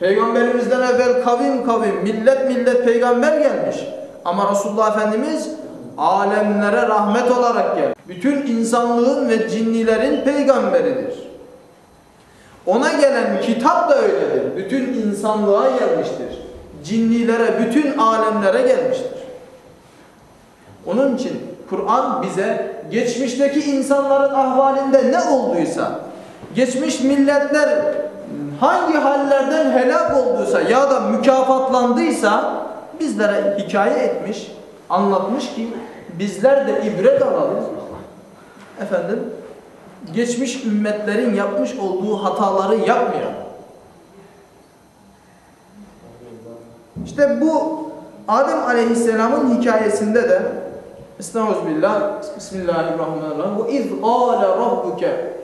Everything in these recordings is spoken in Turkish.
Peygamberimizden evvel kavim kavim, millet millet peygamber gelmiş. Ama Resulullah Efendimiz alemlere rahmet olarak geldi. Bütün insanlığın ve cinnilerin peygamberidir. Ona gelen kitap da öyledir. Bütün insanlığa gelmiştir. Cinnilere, bütün alemlere gelmiştir. Onun için Kur'an bize geçmişteki insanların ahvalinde ne olduysa, geçmiş milletler hangi hallerden helak olduysa ya da mükafatlandıysa bizlere hikaye etmiş, anlatmış ki bizler de ibret alalım. Efendim, geçmiş ümmetlerin yapmış olduğu hataları yapmayalım. İşte bu Adem Aleyhisselam'ın hikayesinde de Estağfirullah, Bismillahirrahmanirrahim. Ve iz qâle rabbuke.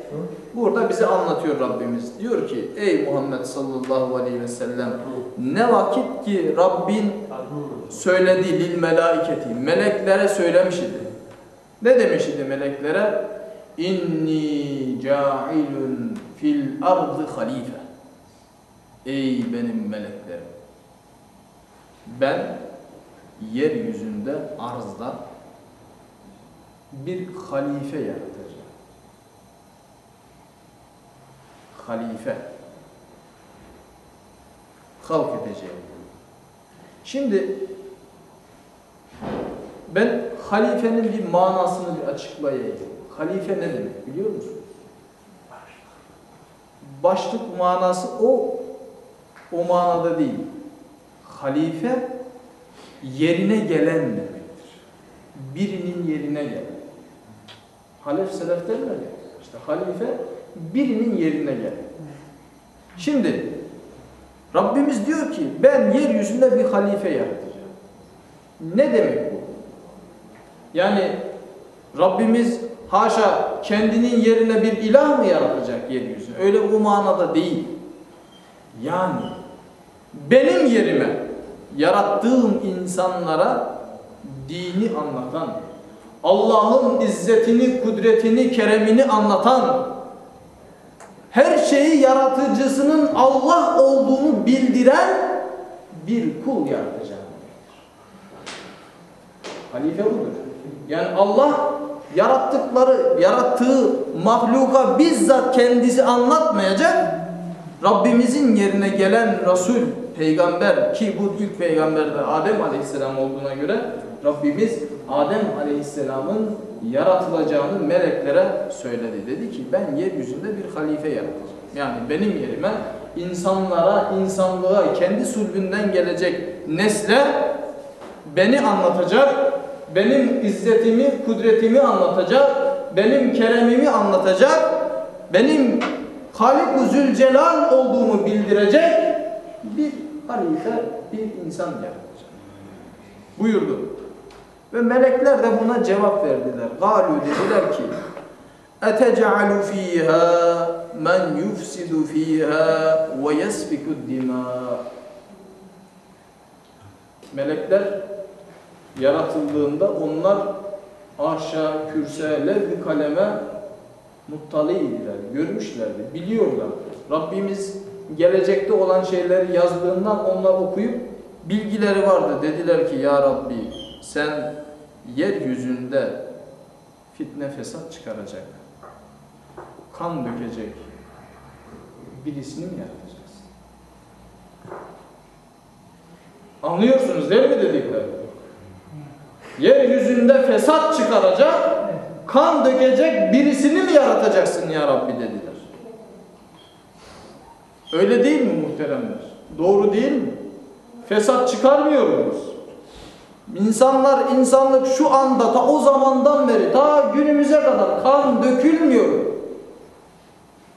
Burada bize anlatıyor Rabbimiz. Diyor ki ey Muhammed sallallahu aleyhi ve sellem, ne vakit ki Rabbin söyledi lil melaiketi, meleklere söylemiş idi. Ne demiş idi meleklere? İnni câilun fil ardı halife. Ey benim meleklerim, ben yeryüzünde, arzda bir halife yaratacağım. Halife. Halk edeceğim. Şimdi ben halifenin bir manasını bir açıklayayım. Halife ne demek biliyor musunuz? Başlık manası o manada değil. Halife yerine gelen demektir. Birinin yerine gelen. Halef selef derler ya. İşte halife birinin yerine gelen. Şimdi Rabbimiz diyor ki ben yeryüzünde bir halife yaratacağım. Ne demek bu? Yani Rabbimiz haşa kendinin yerine bir ilah mı yaratacak yeryüzüne? Öyle bu manada değil. Yani benim yerime yarattığım insanlara dini anlatan, Allah'ın izzetini, kudretini, keremini anlatan, her şeyi yaratıcısının Allah olduğunu bildiren bir kul yaratacağım. Halife budur. Yani Allah yarattığı mahluka bizzat kendisi anlatmayacak, Rabbimizin yerine gelen Resul, peygamber ki bu ilk peygamber de Adem Aleyhisselam olduğuna göre Rabbimiz Adem Aleyhisselam'ın yaratılacağını meleklere söyledi. Dedi ki ben yeryüzünde bir halife yaratacağım. Yani benim yerime insanlara, insanlığa, kendi sulbünden gelecek nesle beni anlatacak, benim izzetimi, kudretimi anlatacak, benim keremimi anlatacak, benim Halik-ı Zülcelal olduğumu bildirecek bir halife, bir insan yaratacak. Buyurdu. Ve melekler de buna cevap verdiler. Galu dediler ki etec'alu fiha men yufsidu fiha ve yesfikud dima. Melekler yaratıldığında onlar arşa, kürse, levh-i kaleme muttaliydiler, görmüşlerdi, biliyorlar. Rabbimiz gelecekte olan şeyleri yazdığından onlar okuyup bilgileri vardı. Dediler ki ya Rabbi sen yeryüzünde fitne fesat çıkaracak, kan dökecek birisini mi yaratacaksın? Anlıyorsunuz değil mi dedikleri? Yeryüzünde fesat çıkaracak, kan dökecek birisini mi yaratacaksın ya Rabbi dediler. Öyle değil mi muhteremler? Doğru değil mi? Fesat çıkarmıyoruz. İnsanlık şu anda, ta o zamandan beri, ta günümüze kadar kan dökülmüyor.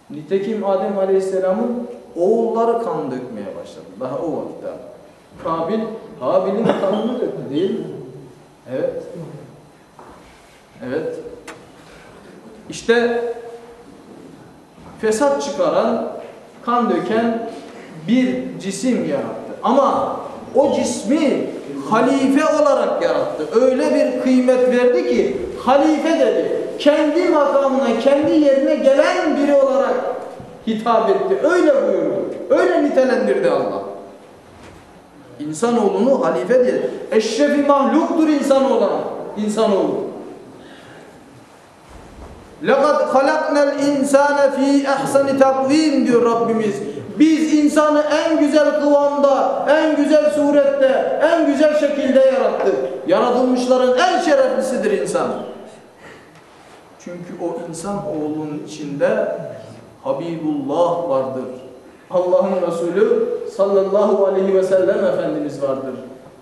Nitekim Adem Aleyhisselam'ın oğulları kan dökmeye başladı. Daha o vakitte. Kabil, Habil'in kanını döktü değil mi? Evet. Evet. İşte fesat çıkaran, kan döken bir cisim yarattı. Ama o cismi halife olarak yarattı. Öyle bir kıymet verdi ki halife dedi. Kendi makamına, kendi yerine gelen biri olarak hitap etti. Öyle buyurdu. Öyle nitelendirdi Allah. İnsanoğlunu halife diye. Eşrefi mahluktur insanoğlu. لَقَدْ خَلَقْنَا الْاِنْسَانَ ف۪ي اَحْسَنِ takvim diyor Rabbimiz. Biz insanı en güzel kıvamda, en güzel surette, en güzel şekilde yarattık. Yaratılmışların en şereflisidir insan. Çünkü o insan oğlunun içinde Habibullah vardır. Allah'ın Resulü sallallahu aleyhi ve sellem Efendimiz vardır.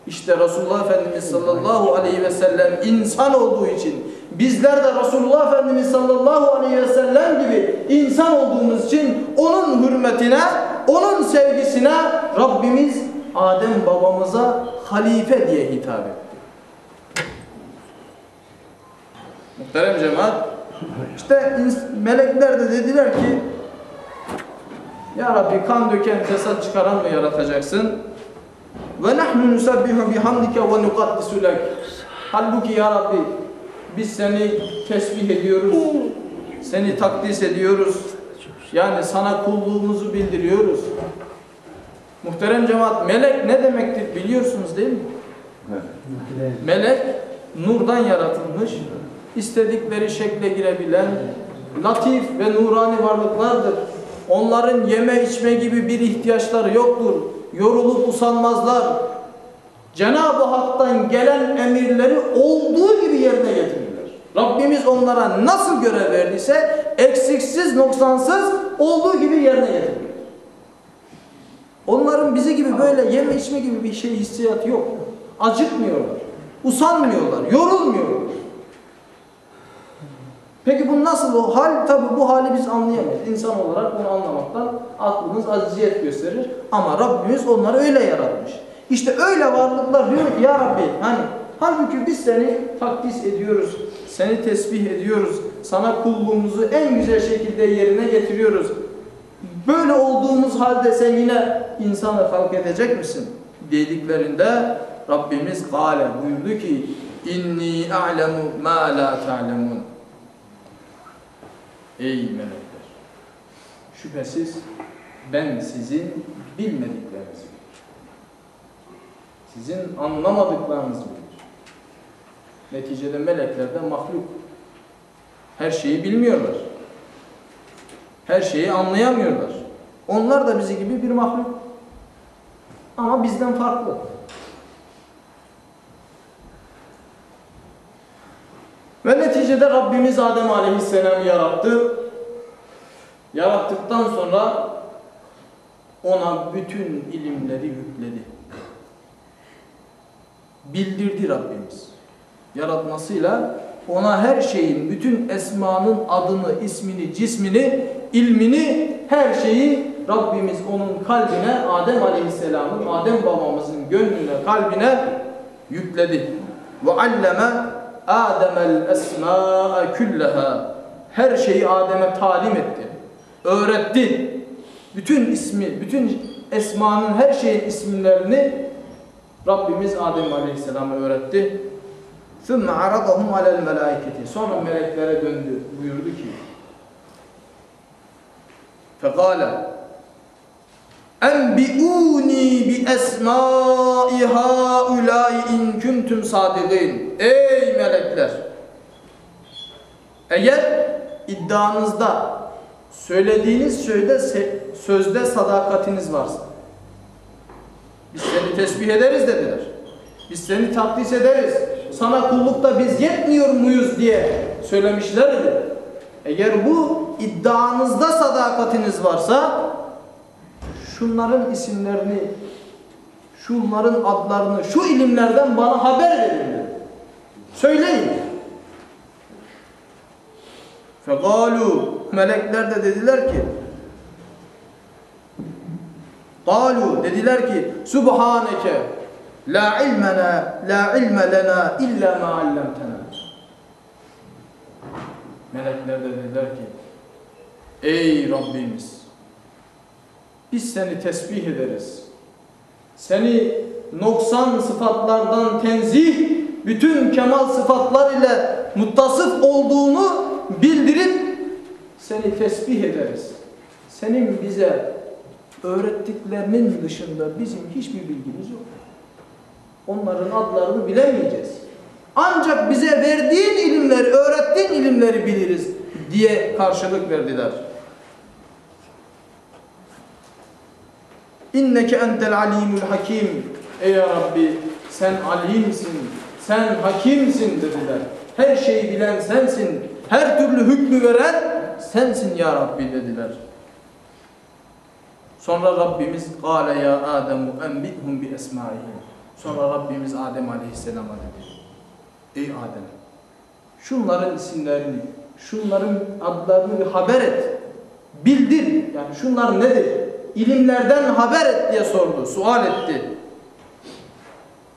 İşte Resulullah Efendimiz sallallahu aleyhi ve sellem insan olduğu için, bizler de Resulullah Efendimiz sallallahu aleyhi ve sellem gibi insan olduğumuz için onun hürmetine, onun sevgisine Rabbimiz Adem babamıza halife diye hitap etti. Muhterem cemaat, işte melekler de dediler ki, Ya Rabbi kan döken, fesat çıkaran mı yaratacaksın? Ve nahnu nusabbihu bihamdike ve nukaddisu lek. Halbuki ya Rabbi biz seni tesbih ediyoruz. Seni takdis ediyoruz. Yani sana kulluğumuzu bildiriyoruz. Muhterem cemaat, melek ne demektir biliyorsunuz değil mi? Melek nurdan yaratılmış, istedikleri şekle girebilen latif ve nurani varlıklardır. Onların yeme içme gibi bir ihtiyaçları yoktur. Yorulup usanmazlar. Cenab-ı Hak'tan gelen emirleri olduğu gibi yerine getirirler. Rabbimiz onlara nasıl görev verdiyse eksiksiz, noksansız olduğu gibi yerine getirirler. Onların bizi gibi böyle yeme içme gibi bir şey hissiyatı yok. Acıkmıyorlar, usanmıyorlar, yorulmuyorlar. Peki bu nasıl o hal? Tabi bu hali biz anlayamayız. İnsan olarak bunu anlamaktan aklımız acziyet gösterir. Ama Rabbimiz onları öyle yaratmış. İşte öyle varlıklar diyor ki ya Rabbi halbuki biz seni takdis ediyoruz. Seni tesbih ediyoruz. Sana kulluğumuzu en güzel şekilde yerine getiriyoruz. Böyle olduğumuz halde sen yine insanı halk edecek misin? Dediklerinde Rabbimiz gâle buyurdu ki inni a'lemu ma la ta'lemun. Ey melekler! Şüphesiz ben sizin bilmediklerinizi bilirim. Sizin anlamadıklarınızı bilirim. Neticede melekler de mahluk. Her şeyi bilmiyorlar. Her şeyi anlayamıyorlar. Onlar da bizi gibi bir mahluk. Ama bizden farklı. Ve neticede Rabbimiz Adem Aleyhisselam'ı yarattı. Yarattıktan sonra ona bütün ilimleri yükledi. Bildirdi Rabbimiz. Yaratmasıyla ona her şeyin, bütün esmanın adını, ismini, cismini, ilmini, her şeyi Rabbimiz onun kalbine, Adem Aleyhisselam'ın, Adem babamızın gönlüne, kalbine yükledi. Ve alleme Adem'el esmâ'e külleha. Her şeyi Adem'e talim etti. Öğretti. Bütün ismi, bütün esmanın, her şeyin isimlerini Rabbimiz Adem Aleyhisselam'a öğretti. ثُمَّ عَرَضَهُمْ عَلَى الْمَلَائِكَةِ. Sonra meleklere döndü. Buyurdu ki فَقَالَ اَنْبِئُونِي بِأَسْمَاءِ هَؤُلَاءِ اِنْ كُنْتُمْ صَادِقِينَ. Ey melekler! Eğer iddianızda, söylediğiniz sözde sadakatiniz varsa, biz seni tesbih ederiz dediler. Biz seni takdis ederiz. Sana kullukta biz yetmiyor muyuz diye söylemişlerdi. Eğer bu iddianızda sadakatiniz varsa şunların isimlerini, şunların adlarını, şu ilimlerden bana haber verin. Söyleyin. فَقَالُوا Melekler de dediler ki dediler ki Subhaneke la ilme lena illa ma allamtena. Melekler de dediler ki ey Rabbimiz, biz seni tesbih ederiz. Seni noksan sıfatlardan tenzih, bütün kemal sıfatlar ile muttasıf olduğunu bildirip seni tesbih ederiz. senin bize öğrettiklerinin dışında bizim hiçbir bilgimiz yok. Onların adlarını bilemeyeceğiz. Ancak bize verdiğin ilimleri, öğrettiğin ilimleri biliriz diye karşılık verdiler. İnneke entel alimul hakim. Ey ya Rabbi, sen alimsin, sen hakimsin dediler. Her şeyi bilen sensin, her türlü hükmü veren sensin ya Rabbi dediler. Sonra Rabbimiz "Kâle ya Âdemu enbithum bi esmâihim." Sonra Rabbimiz Adem Aleyhisselam'a dedi: Ey Adem, şunların isimlerini, şunların adlarını bir haber et, bildir. Yani şunlar nedir? İlimlerden haber et diye sordu, sual etti.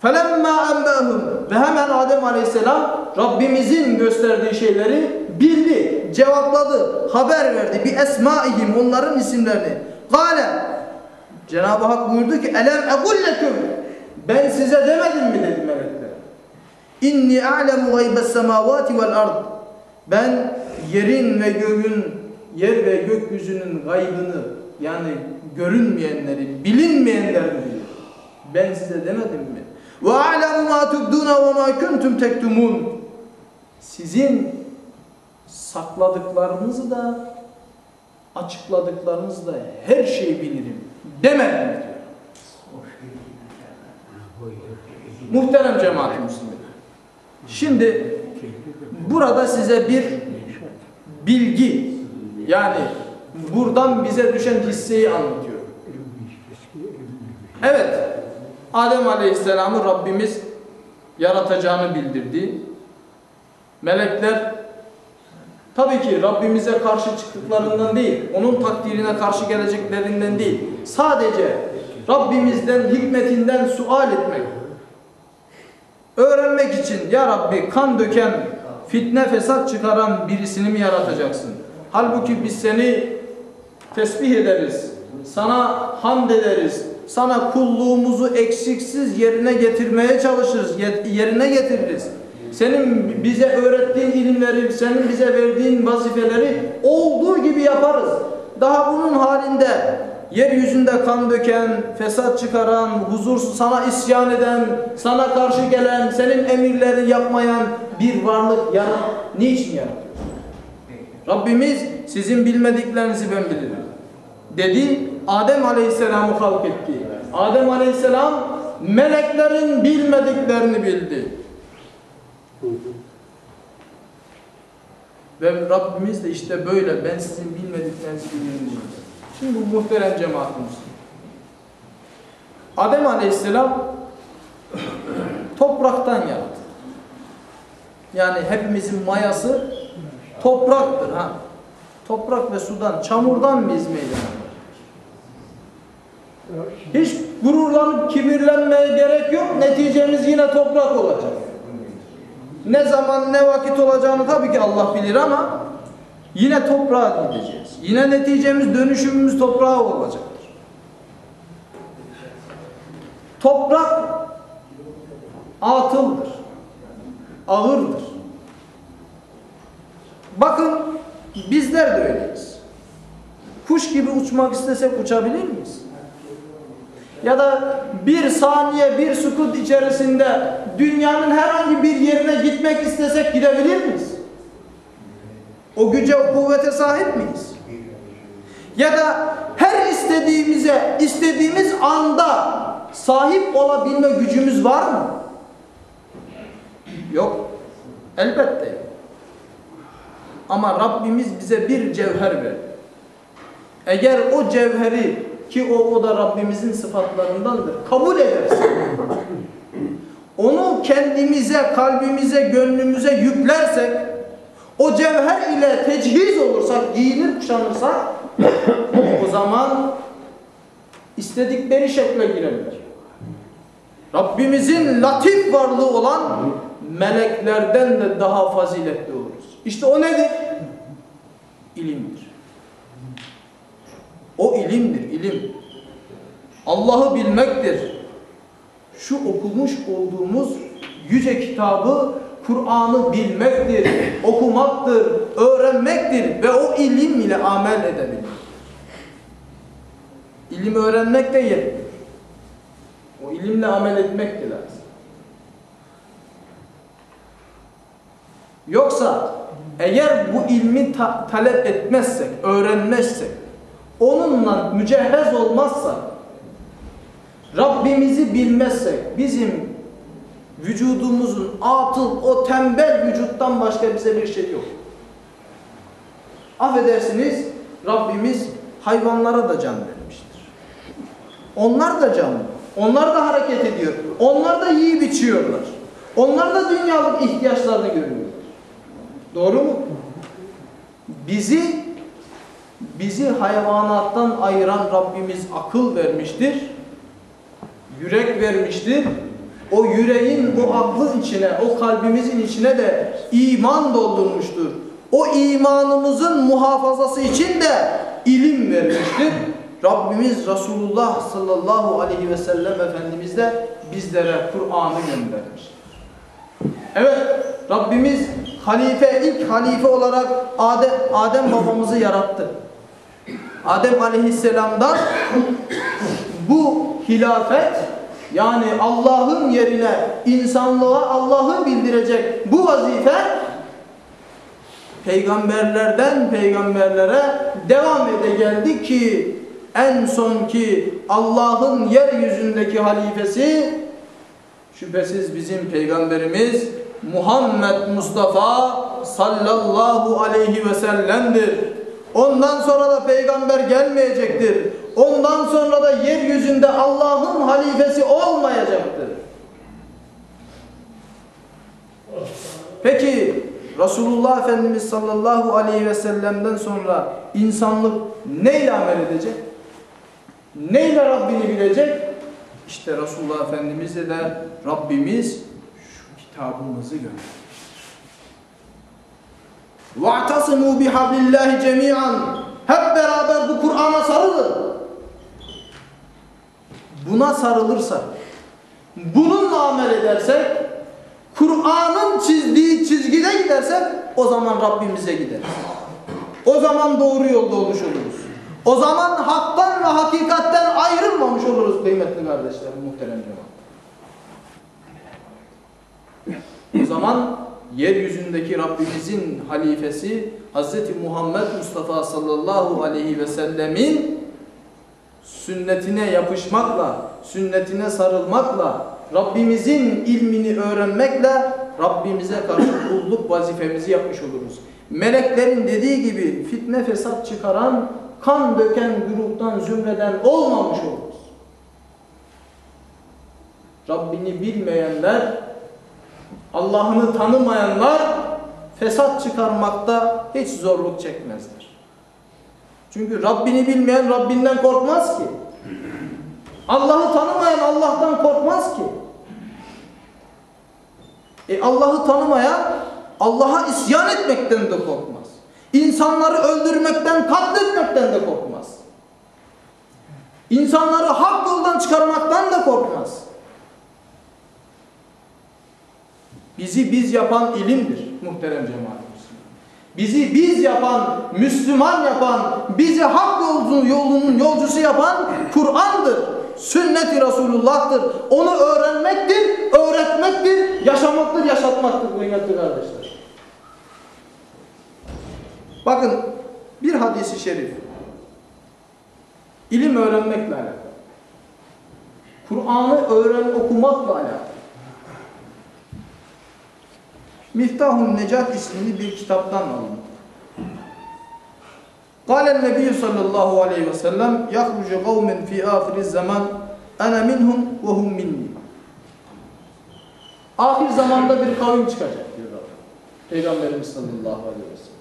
فَلَمَّا أَنْبَأَهُمْ Ve hemen Adem Aleyhisselam Rabbimizin gösterdiği şeyleri bildi, cevapladı, haber verdi. Bir esmaihim, onların isimlerini. Kâle, Cenab-ı Hak buyurdu ki: Elem egullekum, ben size demedim mi dedi melekler. İnni a'lemu gaybes semavati vel ard. Ben yerin ve göğün, yer ve gökyüzünün gaybını, yani görünmeyenleri, bilinmeyenleri bilirim. Ben size demedim mi? Ve a'lemu ma tubduna ve ma kuntum tektumun. Sizin sakladıklarınızı da açıkladıklarınızı da her şeyi bilirim demedim mi diyor. Muhterem cemaat-i Müslümin. Şimdi burada size bir bilgi, yani buradan bize düşen hisseyi anlatıyor. Evet, Adem Aleyhisselam'ı Rabbimiz yaratacağını bildirdi. Melekler tabii ki Rabbimize karşı çıktıklarından değil, onun takdirine karşı geleceklerinden değil, sadece Rabbimizden, hikmetinden sual etmek, öğrenmek için, ya Rabbi kan döken, fitne fesat çıkaran birisini mi yaratacaksın? Halbuki biz seni tesbih ederiz, sana hamd ederiz, sana kulluğumuzu eksiksiz yerine getirmeye çalışırız, yerine getiririz. Senin bize öğrettiğin ilimleri, senin bize verdiğin vazifeleri olduğu gibi yaparız. Daha bunun halinde yeryüzünde kan döken, fesat çıkaran, huzursuz, sana isyan eden, sana karşı gelen, senin emirleri yapmayan bir varlık niçin yaratıyor? Rabbimiz sizin bilmediklerinizi ben bilirim dedi. Adem Aleyhisselam'ı halk etti. Adem Aleyhisselam meleklerin bilmediklerini bildi. Ve Rabbimiz de işte böyle, ben sizin bilmediklerinizi bilirim diyor. Şimdi bu muhterem cemaatimiz, Adem Aleyhisselam topraktan yarattı. Yani hepimizin mayası topraktır. Toprak ve sudan, çamurdan biz meydana. Hiç gururlanıp kibirlenmeye gerek yok. Neticemiz yine toprak olacak. Ne zaman ne vakit olacağını tabii ki Allah bilir ama yine toprağa gideceğiz. Yine neticemiz, dönüşümümüz toprağa olacaktır. Toprak atıldır, ağırdır. Bakın bizler de öyleyiz. Kuş gibi uçmak istesek uçabilir miyiz? Ya da bir saniye, bir sükut içerisinde dünyanın herhangi bir yerine gitmek istesek gidebilir miyiz? O güce, o kuvvete sahip miyiz? Ya da her istediğimiz anda sahip olabilme gücümüz var mı? Yok. Elbette yok. Ama Rabbimiz bize bir cevher verdi. Eğer o cevheri, ki o da Rabbimizin sıfatlarındandır, kabul edersek, onu kendimize, kalbimize, gönlümüze yüklersek, o cevher ile tecihiz olursak, giyinir kuşanırsak, o zaman istedikleri şekle girebilir. Rabbimizin latif varlığı olan meleklerden de daha faziletli oluruz. İşte o nedir? İlimdir. O ilimdir, ilim. Allah'ı bilmektir. Şu okumuş olduğumuz yüce kitabı, Kur'an'ı bilmektir, okumaktır, öğrenmektir ve o ilim ile amel edebilir. İlim öğrenmek de yetmiyor. O ilimle amel etmek de lazım. Yoksa eğer bu ilmi talep etmezsek, öğrenmezsek, onunla mücehhez olmazsak, Rabbimizi bilmezsek, bizim vücudumuzun atıl, o tembel vücuttan başka bize bir şey yok. Affedersiniz, Rabbimiz hayvanlara da can vermiştir. Onlar da canlı. Onlar da hareket ediyor. Onlar da yiyip içiyorlar. Onlar da dünyalık ihtiyaçlarını görüyorlar. Doğru mu? Bizi hayvanattan ayıran Rabbimiz akıl vermiştir. Yürek vermiştir. O yüreğin, o aklın içine, o kalbimizin içine de iman doldurmuştur. O imanımızın muhafazası için de ilim vermiştir. Rabbimiz Resulullah sallallahu aleyhi ve sellem Efendimiz de bizlere Kur'an'ı göndermiştir. Evet, Rabbimiz ilk halife olarak Adem babamızı yarattı. Adem aleyhisselamdan bu hilafet, yani Allah'ın yerine insanlığa Allah'ı bildirecek bu vazife peygamberlerden peygamberlere devam ede geldi ki en son ki Allah'ın yeryüzündeki halifesi şüphesiz bizim peygamberimiz Muhammed Mustafa sallallahu aleyhi ve sellem'dir. Ondan sonra da peygamber gelmeyecektir. Ondan sonra da yeryüzünde Allah'ın halifesi olmayacaktır. Peki Resulullah Efendimiz sallallahu aleyhi ve sellem'den sonra insanlık neyle amel edecek? Neyle Rabbini bilecek? İşte Resulullah Efendimiz'e de Rabbimiz şu kitabımızı göndermiştir. وَاَعْتَصِمُوا بِحَبْلِ اللّٰهِ جَمِيعًا. Hep beraber bu Kur'an'a sarılın. Buna sarılırsak, bununla amel edersek, Kur'an'ın çizdiği çizgide gidersek, o zaman Rabbimize gideriz. O zaman doğru yolda olmuş oluruz. O zaman haktan ve hakikatten ayrılmamış oluruz kıymetli kardeşlerim, muhterem cemaat. O zaman yeryüzündeki Rabbimizin halifesi Hz. Muhammed Mustafa sallallahu aleyhi ve sellemin sünnetine yapışmakla, sünnetine sarılmakla, Rabbimizin ilmini öğrenmekle Rabbimize karşı kulluk vazifemizi yapmış oluruz. Meleklerin dediği gibi fitne fesat çıkaran, kan döken gruptan, zümreden olmamış oluruz. Rabbini bilmeyenler, Allah'ını tanımayanlar fesat çıkarmakta hiç zorluk çekmezler. Çünkü Rabbini bilmeyen Rabbinden korkmaz ki. Allah'ı tanımayan Allah'tan korkmaz ki. Allah'ı tanımayan Allah'a isyan etmekten de korkmaz. İnsanları öldürmekten, katletmekten de korkmaz. İnsanları hak yoldan çıkarmaktan da korkmaz. Bizi biz yapan ilimdir muhterem cemaatimiz. Bizi biz yapan, Müslüman yapan, bizi hak yolunun yolcusu yapan Kur'an'dır. Sünnet-i Resulullah'tır. Onu öğrenmektir, öğretmektir, yaşamaktır, yaşatmaktır kıymetli kardeşler. Bakın bir hadis-i şerif. İlim öğrenmekle alakalı. Kur'an'ı okumakla alakalı. Miftahun Necat isimli bir kitaptan alındı. Kâlen Nebiyyü sallallahu aleyhi ve sellem yahrucu kavmen fi ahiriz zaman ana minhum ve hum minni. Ahir zamanda bir kavim çıkacak diyor Rabbim. Peygamberimiz sallallahu aleyhi ve sellem.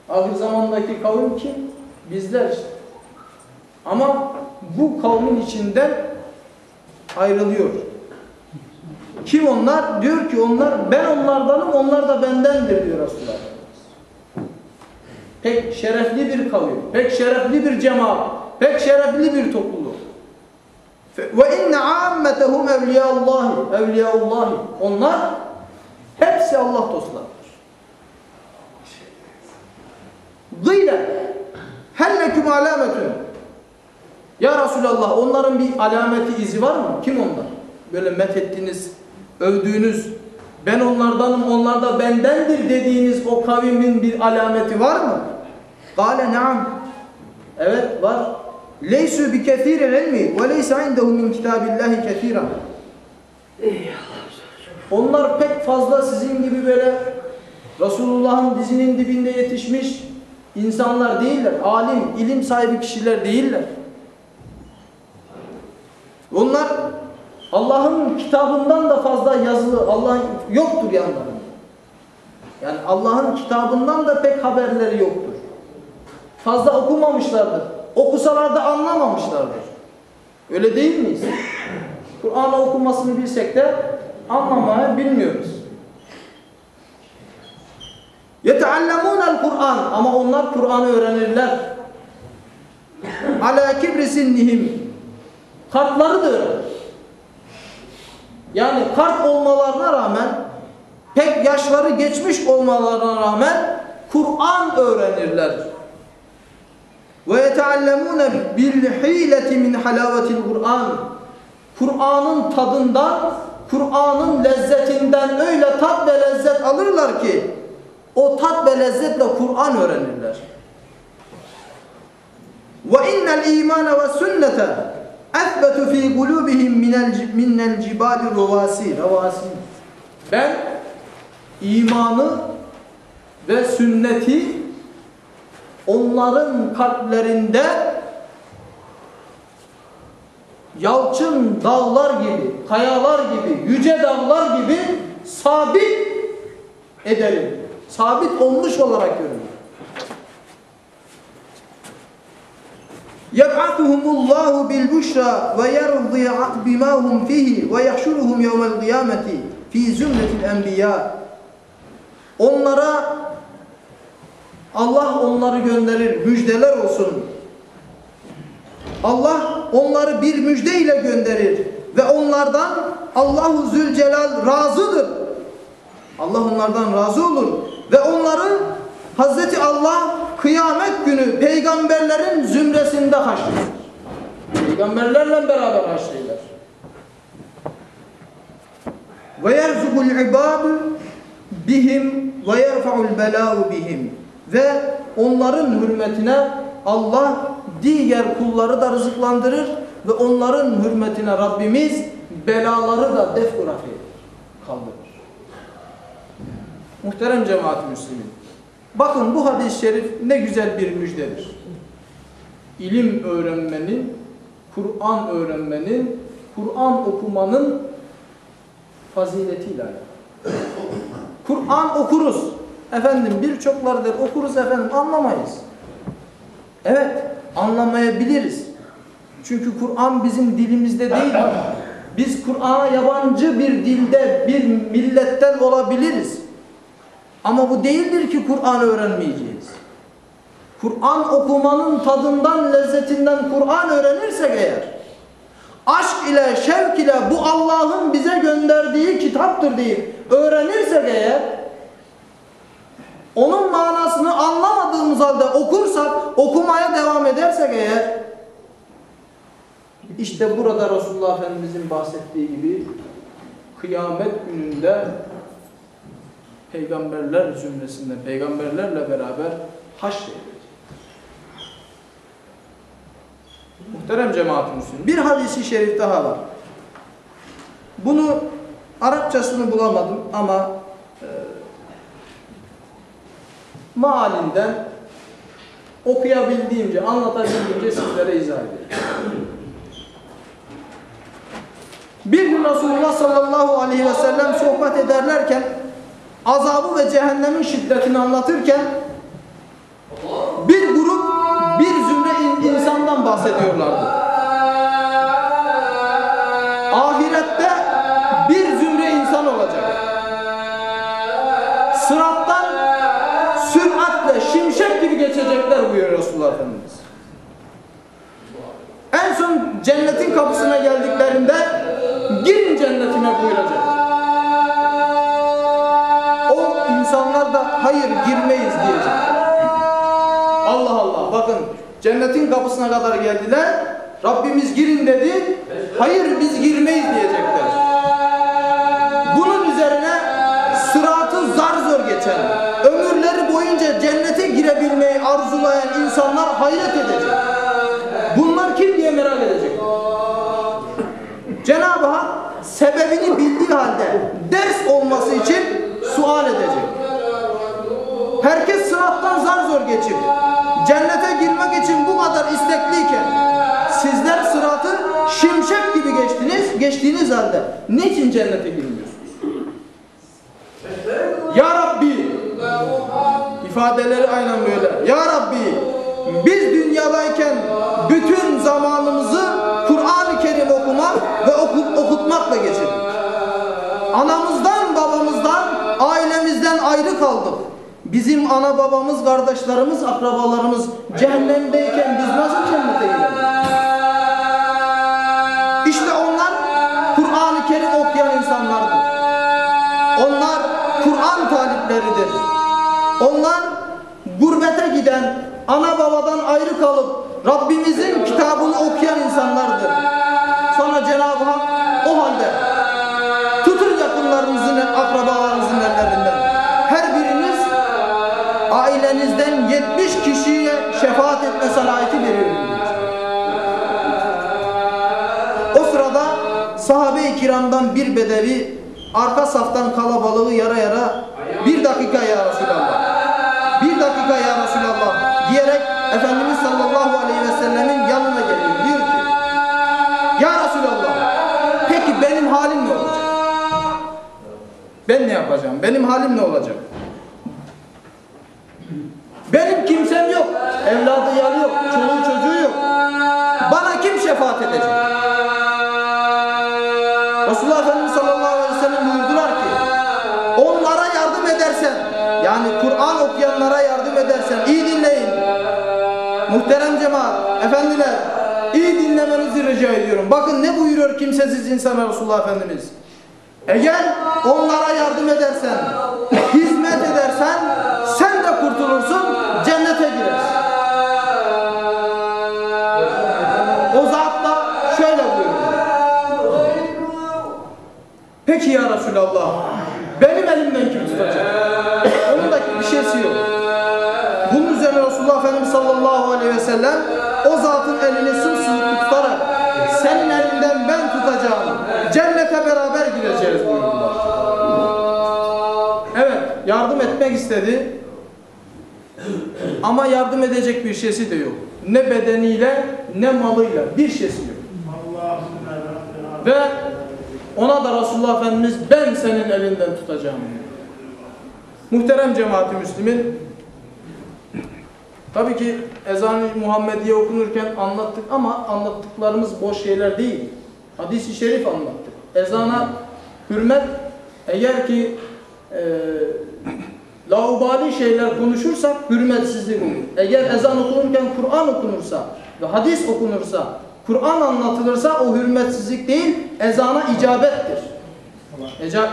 Ahir zamandaki kavim kim? Bizler işte. Ama bu kavmin içinden ayrılıyor. Kim onlar? Diyor ki onlar, ben onlardanım, onlar da bendendir diyor Resulullah. Pek şerefli bir kavim, pek şerefli bir cemaat, pek şerefli bir topluluk. Ve inne ammetehum evliyaullahi. Onlar hepsi Allah dostlarıdır. Gıyle helleküm alametün. Ya Resulallah, onların bir alameti, izi var mı? Kim onlar? Böyle methettiğiniz, övdüğünüz, ben onlardanım, onlar da bendendir dediğiniz o kavimin bir alameti var mı? Kâle ne'am. Evet, var. Leysû bi kethîril ilmi ve leyse indehu min kitâbillâhi kethîrâ. Onlar pek fazla sizin gibi böyle Resulullah'ın dizinin dibinde yetişmiş insanlar değiller. Alim, ilim sahibi kişiler değiller. Onlar Allah'ın kitabından da fazla yazılı, Allah yoktur yanlarında. Yani Allah'ın kitabından da pek haberleri yoktur. Fazla okumamışlardır. Okusalar da anlamamışlardır. Öyle değil miyiz? Kur'an'ı okumasını bilsek de anlamayı bilmiyoruz. يَتَعَلَّمُونَ Kur'an, ama onlar Kur'an'ı öğrenirler. عَلَى كِبْرِ سِنِّهِمْ, kartları da öğrenir. Yani kart olmalarına rağmen, pek yaşları geçmiş olmalarına rağmen Kur'an öğrenirler. وَيَتَعَلَّمُونَ بِالْحِيلَةِ مِنْ حَلَاوَةِ الْقُرْآنِ, Kur'an'ın tadından, Kur'an'ın lezzetinden öyle tat ve lezzet alırlar ki o tat ve lezzetle Kur'an öğrenirler. وَاِنَّ الْا۪يمَانَ وَالسُنَّةَ اَثْبَتُ ف۪ي قُلُوبِهِمْ مِنَ الْجِبَالِ الرَّوَاسِينَ. Ben imanı ve sünneti onların kalplerinde yalçın dağlar gibi, kayalar gibi, yüce dağlar gibi sabit ederim. Sabit olmuş olarak görünür. يَبْعَثُهُمُ اللّٰهُ بِالْبُشْرَى وَيَرْضِيَ بِمَا هُمْ فِيهِ وَيَحْشُرُهُمْ يَوْمَ الْقِيَامَةِ فِي زُمْرَةِ الْاَنْبِيَاءِ. Onlara Allah onları gönderir, müjdeler olsun. Allah onları bir müjdeyle gönderir ve onlardan Allahu Zülcelal razıdır. Allah onlardan razı olur ve onları Hazreti Allah kıyamet günü peygamberlerin zümresinde haşreder. Peygamberlerle beraber haşreder. Ve yerzugul ibadu bihim ve yerfa'ul belâhu bihim. Ve onların hürmetine Allah diğer kulları da rızıklandırır ve onların hürmetine Rabbimiz belaları da def-u rafi kaldırır. Muhterem cemaat-i müslimin, bakın bu hadis-i şerif ne güzel bir müjdedir. İlim öğrenmenin, Kur'an öğrenmenin, Kur'an okumanın faziletiyle alakalı. Kur'an okuruz. Efendim birçokları der okuruz efendim, anlamayız. Evet, anlamayabiliriz. Çünkü Kur'an bizim dilimizde değil. Biz Kur'an'a yabancı bir dilde, bir milletten olabiliriz. Ama bu değildir ki Kur'an'ı öğrenmeyeceğiz. Kur'an okumanın tadından, lezzetinden Kur'an öğrenirsek eğer, aşk ile, şevk ile bu Allah'ın bize gönderdiği kitaptır deyip öğrenirsek eğer, onun manasını anlamadığımız halde okursak, okumaya devam edersek eğer, işte burada Resulullah Efendimizin bahsettiği gibi kıyamet gününde peygamberler zümresinde, peygamberlerle beraber haşredilecek. Muhterem cemaat-i müslümin, bir hadis-i şerif daha var. Bunu Arapçasını bulamadım ama mealinden okuyabildiğimce, anlatabildiğimce sizlere izah edeyim. Bir gün Resulullah sallallahu aleyhi ve sellem sohbet ederlerken, azabı ve cehennemin şiddetini anlatırken bir grup, bir zümre insandan bahsediyorlardı. Ahirette bir zümre insan olacak. Sırattan süratle, şimşek gibi geçecekler buyuruyor Resulullah Efendimiz. En son cennetin kapısına geldiklerinde girin cennetime buyuracak. O insanlar da hayır girmeyiz diyecek. Allah Allah, bakın cennetin kapısına kadar geldiler. Rabbimiz girin dedi. Hayır biz girmeyiz diyecekler. Bunun üzerine sıratı zar zor geçen, ömürleri boyunca cennete girebilmeyi arzulayan insanlar hayret edecek. Bunlar kim diye merak edecek. Cenab-ı Hak sebebini bildiği halde ders olması için sual edecek. Herkes sırattan zar zor geçip cennete girmek için bu kadar istekliyken sizler sıratı şimşek gibi geçtiğiniz halde niçin cennete girmiyorsunuz? Ya Rabbi, ifadeleri aynen böyle. Ya Rabbi, biz dünyadayken bütün zamanımızı Kur'an-ı Kerim okumak ve okutmakla geçirdik. Anamızdan, babamızdan, ailemizden ayrı kaldık. Bizim ana babamız, kardeşlerimiz, akrabalarımız cehennemdeyken biz nasıl cennete girelim? İşte onlar Kur'an-ı Kerim okuyan insanlardır. Onlar Kur'an talipleridir. Onlar gurbete giden, ana babadan ayrı kalıp Rabbimizin kitabını okuyan insanlardır. Sonra Cenab-ı Hak o halde tutun yakınlarınızın, akrabalarınızın ellerinden. Her biriniz ailenizden 70 kişiye şefaat etme salayeti veriyor. O sırada sahabe-i kiramdan bir bedevi arka saftan kalabalığı yara bir dakika ya Resulallah, bir dakika ya Resulallah diyerek Efendimiz sallallahu aleyhi ve sellemin yanına geliyor. Diyor ki ya Resulallah, peki benim halim ne olacak? Ben ne yapacağım? Benim halim ne olacak? Benim kimsem yok. Evladı yalı yok. Çoluğu çocuğu yok. Bana kim şefaat edecek? Resulullah Efendimiz sallallahu aleyhi ve sellem buyurdular ki onlara yardım edersen, yani Kur'an okuyanlara yardım edersen, iyi dinleyin. Muhterem cemaat, efendiler, iyi dinlemenizi rica ediyorum. Bakın ne buyuruyor kimsesiz insana Resulullah Efendimiz. Eğer onlara yardım edersen, hizmet edersen, sen de kurtulursun, cennete girersin. O zat da şöyle buyuruyor. Peki ya Resulallah, benim elimden kim tutacak? Onun da bir şeysi yok. Bunun üzerine Resulullah Efendimiz sallallahu aleyhi ve sellem o zatın elini sımsıkı tutarak senin elinden ben tutacağım, cennete beraber gireceğiz buyurdular. Evet, yardım etmek istedi ama yardım edecek bir şeysi de yok. Ne bedeniyle ne malıyla bir şeysi yok. Ve ona da Resulullah Efendimiz ben senin elinden tutacağım diyor. Muhterem cemaat-i Müslümin, tabii ki ezan-ı Muhammediye okunurken anlattık ama anlattıklarımız boş şeyler değil. Hadis-i şerif anlattık. Ezana hürmet, eğer ki laubali şeyler konuşursak hürmetsizlik olur. Eğer ezan okunurken Kur'an okunursa ve hadis okunursa, Kur'an anlatılırsa o hürmetsizlik değil, ezana icabettir.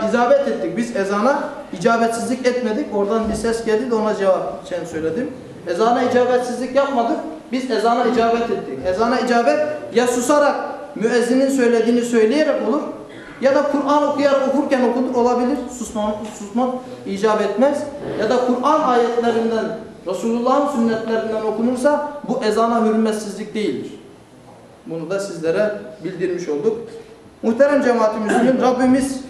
İcabet ettik. Biz ezana icabetsizlik etmedik. Oradan bir ses geldi de ona cevap için söyledim. Ezana icabetsizlik yapmadık. Biz ezana icabet ettik. Ezana icabet ya susarak müezzinin söylediğini söyleyerek olur ya da Kur'an okurken olabilir. Susmak icap etmez. Ya da Kur'an ayetlerinden, Resulullah'ın sünnetlerinden okunursa bu ezana hürmetsizlik değildir. Bunu da sizlere bildirmiş olduk. Muhterem cemaat-i Müslümin, Rabbimiz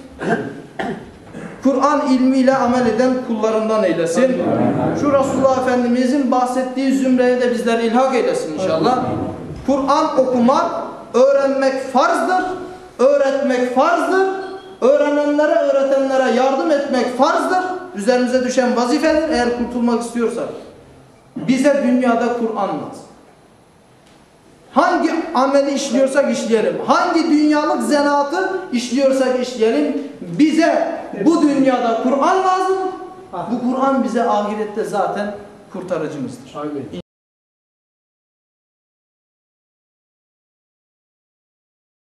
Kur'an ilmiyle amel eden kullarından eylesin. Şu Resulullah Efendimizin bahsettiği zümreye de bizleri ilhak eylesin inşallah. Kur'an okumak, öğrenmek farzdır, öğretmek farzdır, öğrenenlere, öğretenlere yardım etmek farzdır. Üzerimize düşen vazifedir eğer kurtulmak istiyorsak. Bize dünyada Kur'an lazım. Hangi ameli işliyorsak işleyelim, hangi dünyalık zanaatı işliyorsak işleyelim, bize bu dünyada Kur'an lazım. Bu Kur'an bize ahirette zaten kurtarıcımızdır. Amin.